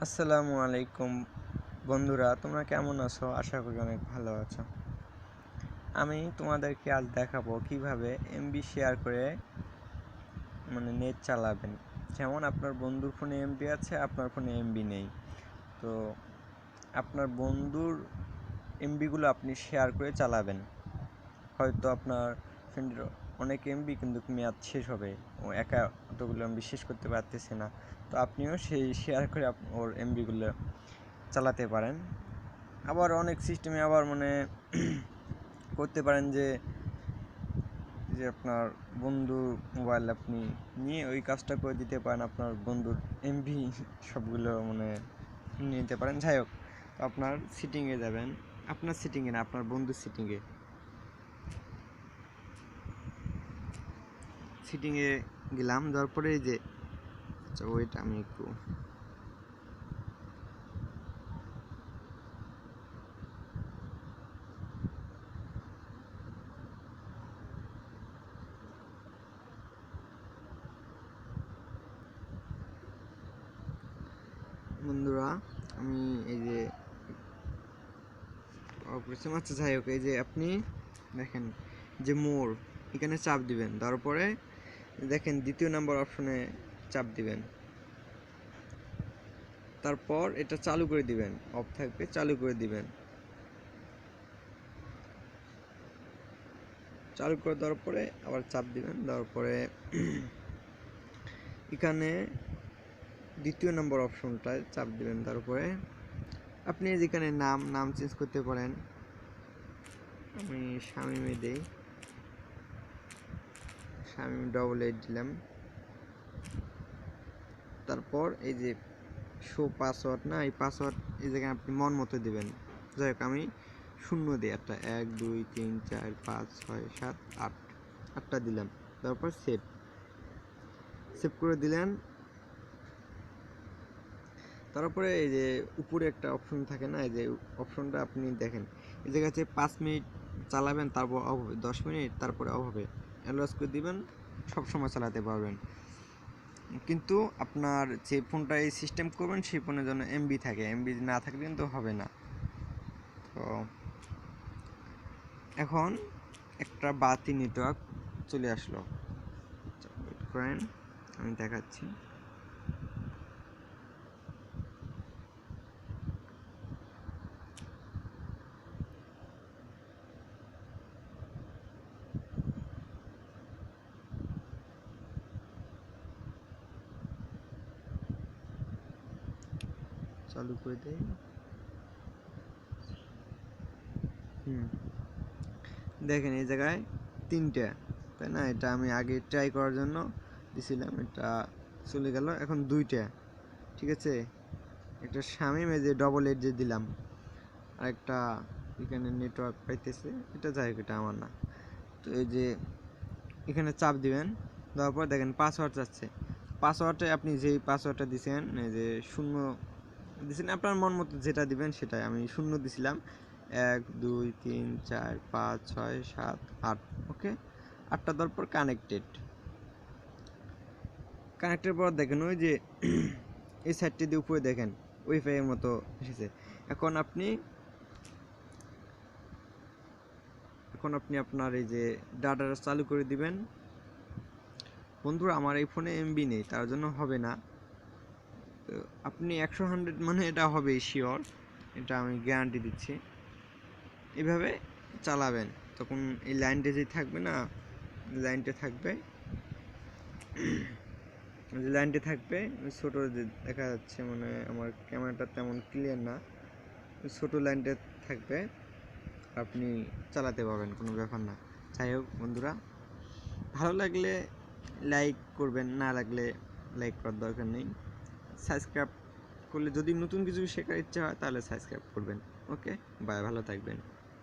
আসসালামু আলাইকুম বন্ধুরা, তোমরা কেমন আছো? আশা করি অনেক ভালো আছো। আমি তোমাদেরকে আজ দেখাবো কিভাবে এমবি শেয়ার করে নেট চালাবেন। যেমন আপনার বন্ধুর ফোনে এমবি আছে, আপনার ফোনে এমবি নেই, তো আপনার বন্ধুর এমবিগুলো আপনি শেয়ার করে চালাবেন। হয়তো আপনার ফ্রেন্ডের অনেক এমবি কিন্তু মেয়াদ শেষ হবে, ও একা অতগুলো এমবি শেষ করতে পারতেছে না, তো আপনিও সেই শেয়ার করে ওর এমবিগুলো চালাতে পারেন। আবার অনেক সিস্টেমে আবার করতে পারেন যে যে আপনার বন্ধুর মোবাইল আপনি নিয়ে ওই কাজটা করে দিতে পারেন, আপনার বন্ধুর এমবি সবগুলো নিতে পারেন। যাই হোক, তো আপনার সিটিংয়ে যাবেন, আপনার সিটিংয়ে না, আপনার বন্ধুর সিটিংয়ে গেলাম। যাওয়ার পরে এই যে আচ্ছা ওইটা আমি একটু বন্ধুরা আমি এই যে আচ্ছা যাই হোক, এই যে আপনি দেখেন যে মোর এখানে চাপ দিবেন, তারপরে দেখেন দ্বিতীয় নাম্বার অপশনে চাপ দিবেন, তারপর এটা চালু করে দিবেন, অফ থাকবে চালু করে দিবেন। চালু করে দেওয়ার পরে আবার চাপ দিবেন, দেওয়ার পরে এখানে দ্বিতীয় নম্বর অপশনটায় চাপ দিবেন। তারপরে আপনি যেখানে নাম চেঞ্জ করতে পারেন, আমি শামিমে দেই, শামিম ডবল 8 দিলাম। তারপর এই যে শো পাসওয়ার্ড না, এই পাসওয়ার্ড এই জায়গায় আপনি মন মতো দেবেন। যাই হোক, আমি 0 দিই, একটা 1 2 3 4 5 6 7 8 8টা দিলাম। তারপর সেভ করে দিলেন। তারপরে এই যে উপরে একটা অপশন থাকে না, এই যে অপশনটা আপনি দেখেন, এই জায়গায় হচ্ছে 5 মিনিট চালাবেন, তারপর অফ হবে, 10 মিনিট তারপরে অফ হবে, অ্যালওয়াজ করে দিবেন, সবসময় চালাতে পারবেন। কিন্তু আপনার যে ফোনটা এই সিস্টেম করবেন সেই ফোনের জন্য এমবি থাকে, এমবি না থাকলে কিন্তু হবে না। তো এখন একটা বাতি নেটওয়ার্ক চলে আসলো, ওয়েট করেন আমি দেখাচ্ছি। চালু করে দেই। দেখেন এই জায়গায় 3টে, তাই না? এটা আমি আগে ট্রাই করার জন্য দিছিলাম, এটা চলে গেল। এখন 2টে, ঠিক আছে। একটা শামিম এই যে ডবল 8 যে দিলাম, আর একটা এখানে নেটওয়ার্ক পাইতেছে, এটা যাই হোক, এটা আমার না। তো এই যে এখানে চাপ দিবেন, দেওয়ার পর দেখেন পাসওয়ার্ড চাচ্ছে। পাসওয়ার্ডে আপনি যেই পাসওয়ার্ডটা দিছেন, এই যে 0 দিছেন, আপনার মন মতো যেটা দিবেন সেটাই। আমি 0 দিছিলাম, 1 2 3 4 5 6 7 8, ওকে। 8টা দেওয়ার পর কানেক্টের পর দেখেন ওই যে এই সাইডটি দিয়ে উপরে দেখেন ওয়াইফাইয়ের মতো এসেছে। এখন আপনি আপনার এই যে ডাটাটা চালু করে দিবেন। বন্ধুরা, আমার এই ফোনে এমবি নেই, তার জন্য হবে না। তো আপনি 100 এটা হবে শিওর, এটা আমি গ্যারান্টি দিচ্ছি। এভাবে চালাবেন, তখন এই লাইনটা যে থাকবে না, লাইনটা থাকবে, যে লাইনটা থাকবে ছোটো যে দেখা যাচ্ছে, আমার ক্যামেরাটা তেমন ক্লিয়ার না, ছোটো লাইনটা থাকবে, আপনি চালাতে পারবেন, কোনো ব্যাপার না। যাই হোক বন্ধুরা, ভালো লাগলে লাইক করবেন, না লাগলে লাইক করার দরকার নেই। সাবস্ক্রাইব করলে, যদি নতুন কিছু শেখার ইচ্ছা হয় তাহলে সাবস্ক্রাইব করবেন। ওকে, বাই, ভালো থাকবেন।